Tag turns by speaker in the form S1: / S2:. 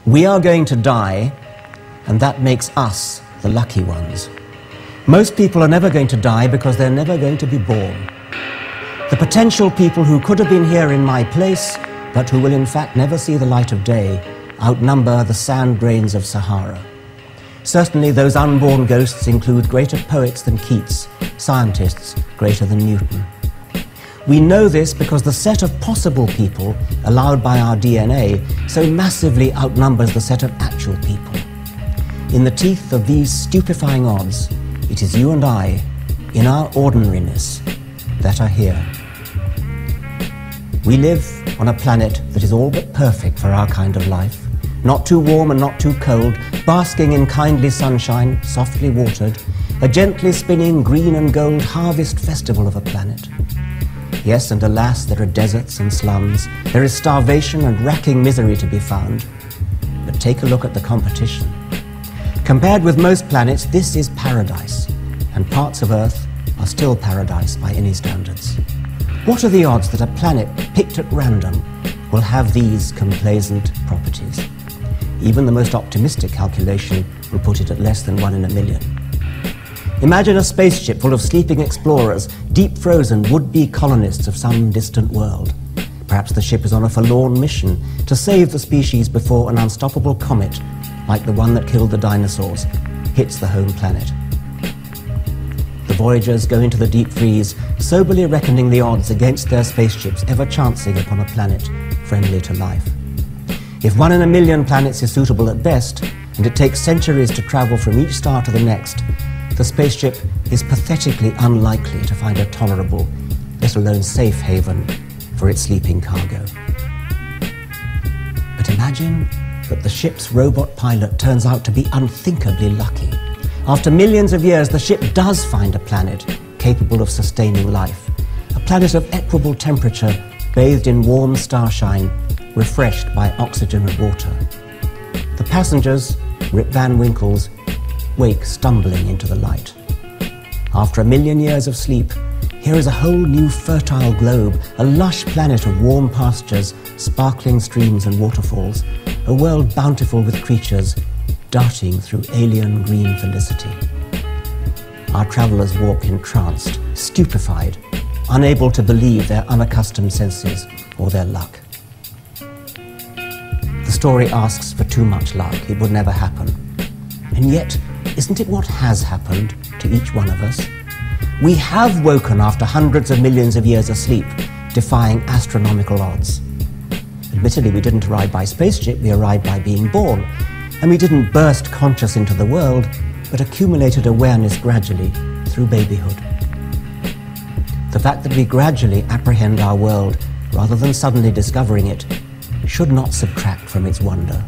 S1: We are going to die, and that makes us the lucky ones. Most people are never going to die because they're never going to be born. The potential people who could have been here in my place, but who will in fact never see the light of day, outnumber the sand grains of Sahara. Certainly those unborn ghosts include greater poets than Keats, scientists greater than Newton. We know this because the set of possible people allowed by our DNA so massively outnumbers the set of actual people. In the teeth of these stupefying odds, it is you and I, in our ordinariness, that are here. We live on a planet that is all but perfect for our kind of life, not too warm and not too cold, basking in kindly sunshine, softly watered, a gently spinning green and gold harvest festival of a planet. Yes, and alas, there are deserts and slums, there is starvation and racking misery to be found. But take a look at the competition. Compared with most planets, this is paradise, and parts of Earth are still paradise by any standards. What are the odds that a planet picked at random will have these complaisant properties? Even the most optimistic calculation will put it at less than 1 in a million. Imagine a spaceship full of sleeping explorers, deep frozen would-be colonists of some distant world. Perhaps the ship is on a forlorn mission to save the species before an unstoppable comet, like the one that killed the dinosaurs, hits the home planet. The voyagers go into the deep freeze, soberly reckoning the odds against their spaceships ever chancing upon a planet friendly to life. If 1 in a million planets is suitable at best, and it takes centuries to travel from each star to the next, the spaceship is pathetically unlikely to find a tolerable, let alone safe haven for its sleeping cargo. But imagine that the ship's robot pilot turns out to be unthinkably lucky. After millions of years, the ship does find a planet capable of sustaining life, a planet of equable temperature, bathed in warm starshine, refreshed by oxygen and water. The passengers, Rip Van Winkles, wake stumbling into the light. After 1 million years of sleep, here is a whole new fertile globe, a lush planet of warm pastures, sparkling streams and waterfalls, a world bountiful with creatures darting through alien green felicity. Our travellers walk entranced, stupefied, unable to believe their unaccustomed senses or their luck. The story asks for too much luck. It would never happen. And yet, isn't it what has happened to each one of us? We have woken after hundreds of millions of years of sleep, defying astronomical odds. Admittedly, we didn't arrive by spaceship, we arrived by being born. And we didn't burst conscious into the world, but accumulated awareness gradually through babyhood. The fact that we gradually apprehend our world rather than suddenly discovering it should not subtract from its wonder.